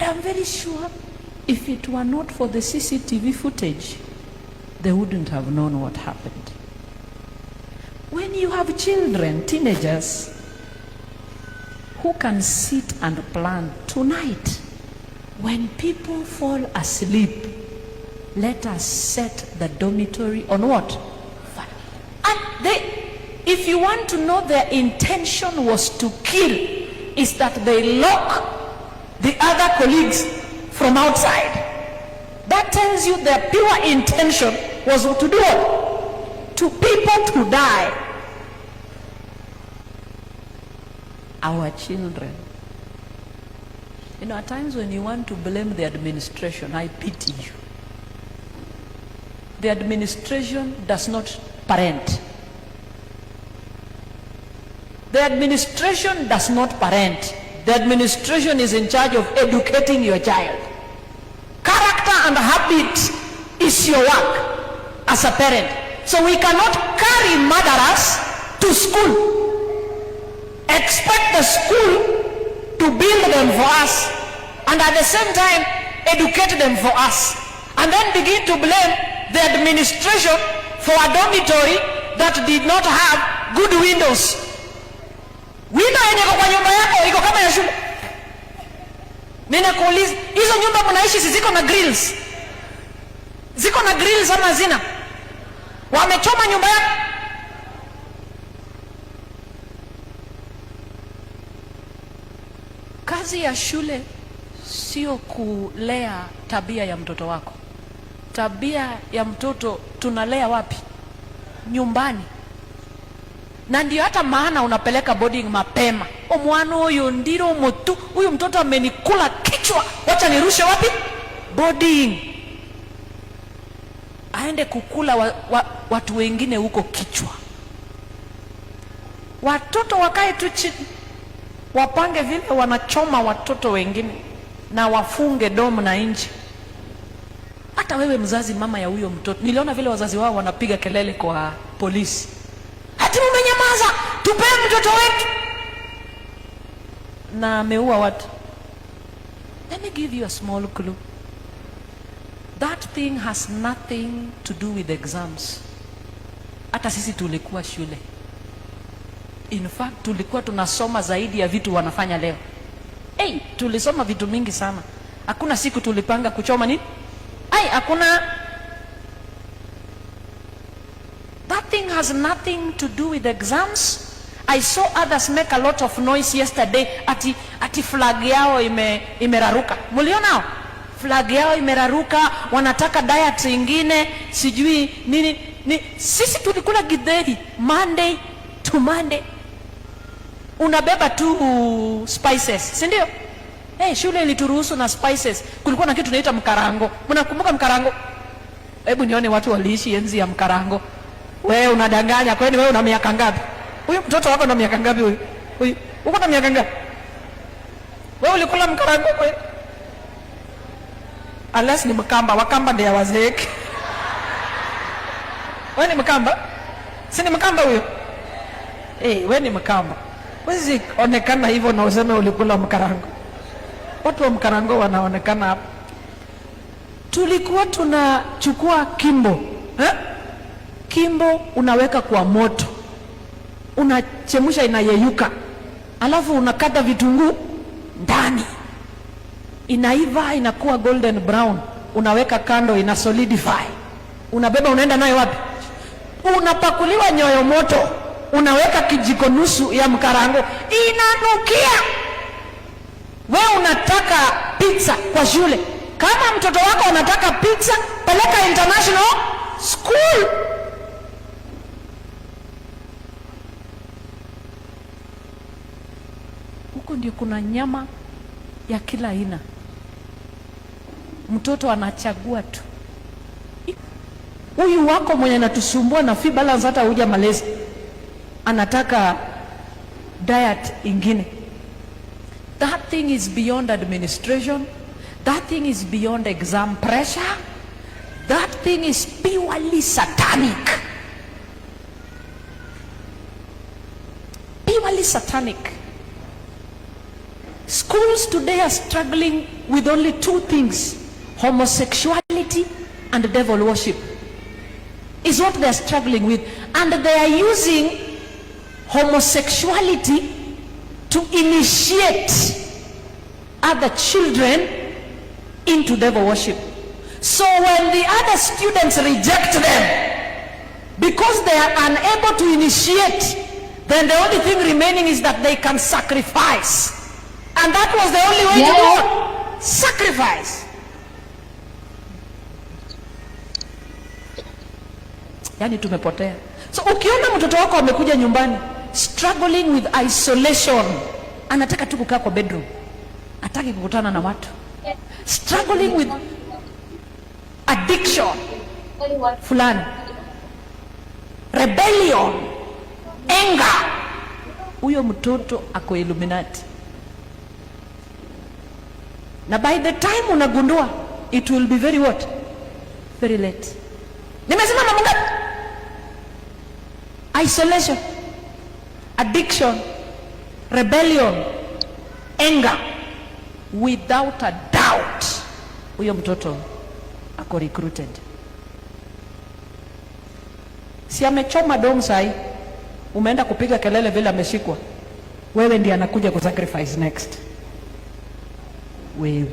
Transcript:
I'm very sure if it were not for the CCTV footage, they wouldn't have known what happened. When you have children, teenagers, who can sit and plan tonight, when people fall asleep, let us set the dormitory on what? Fire. And if you want to know their intention was to kill, is that they lock the other colleagues from outside. That tells you their pure intention was to do what? To people to die. Our children. You know, at times when you want to blame the administration, I pity you. The administration does not parent. The administration does not parent. The administration is in charge of educating your child. Character and habit is your work as a parent. So we cannot carry murderers to school. Expect the school to build them for us, and at the same time educate them for us, and then begin to blame the administration for a dormitory that did not have good windows. Window yenye kwa nyumba yako iko kama ya shule. Ninakuuliza, hizo nyumba mnaishi ziko na grills? Ziko na grills ama zina? Wamechoma nyumba yako? Kazi ya shule sio kulea tabia ya mtoto wako. Tabia ya mtoto tunalea wapi? Nyumbani. Na ndio hata maana unapeleka boarding mapema. Omwana huyo ndiro motu, huyu mtoto amenikula kichwa, wacha nirushe wapi? Boarding. Aende kukula watu wengine huko kichwa. Watoto wakae tu chini, wapange vile wanachoma watoto wengine na wafunge domo na nje. Hata wewe mzazi, mama ya huyo mtoto, niliona vile wazazi wao wanapiga kelele kwa polisi. Ati mmenyamaza, tupe mtoto wetu. Na ameua watu. Let me give you a small clue. That thing has nothing to do with exams. Hata sisi tulikuwa shule. In fact, tulikuwa tunasoma zaidi ya vitu wanafanya leo. Tulisoma vitu mingi sana. Hakuna siku tulipanga kuchoma nini? Hakuna. That thing has nothing to do with exams. I saw others make a lot of noise yesterday. Ati flag yao imeraruka. Muliona? Flag yao imeraruka, wanataka diet ingine, sijui nini. Sisi tulikula githeri Monday to Monday. Unabeba tu spices, si ndio? Shule ilituruhusu na spices. Kulikuwa na kitu tunaita mkarango. Mnakumbuka mkarango? Hebu nione watu waliishi enzi ya mkarango. Wewe unadanganya, kwani wewe una miaka ngapi? Huyu mtoto wako na miaka ngapi huyu? Uko na miaka ngapi? Wewe ulikula mkarango kweli? Unless ni Mkamba, Wakamba ndio wazeeki. Wewe ni Mkamba? Si ni Mkamba huyo? Wewe ni Mkamba. Wezi onekana hivyo na useme ulikula mkarango. Watu wa mkarango wanaonekana hapa. Tulikuwa tunachukua kimbo. Kimbo unaweka kwa moto. Unachemsha inayeyuka. Alafu unakata vitunguu ndani. Inaiva, inakuwa golden brown. Unaweka kando, ina solidify. Unabeba unaenda nayo wapi? Unapakuliwa nyoyo moto. Unaweka kijiko nusu ya mkarango, inanukia. Wewe unataka pizza kwa shule. Kama mtoto wako anataka pizza, peleka international school. Huko ndio kuna nyama ya kila aina. Mtoto anachagua tu. Huyu wako mwenye anatusumbua na fee balance hata huja malezi, anataka diet ingine. That thing is beyond administration. That thing is beyond exam pressure. That thing is purely satanic. Purely satanic. Schools today are struggling with only two things: homosexuality and devil worship is what they are struggling with, and they are using homosexuality to initiate other children into devil worship. So when the other students reject them because they are unable to initiate, then the only thing remaining is that they can sacrifice. And that was the only way to do it. Sacrifice. Yani tumepotea. So ukiona mtoto wako amekuja nyumbani struggling with isolation, anataka tu kukaa kwa bedroom, hataki kukutana na watu, struggling with addiction fulani, rebellion, anger, huyo mtoto ako Illuminati. Na by the time unagundua, it will be very what? Very late. Nimesema mambo ngapi? Isolation, addiction, rebellion, anger. Without a doubt, huyo mtoto ako recruited. Si amechoma domu sahi, umeenda kupiga kelele vile ameshikwa, wewe ndiye anakuja kusacrifice next. Wewe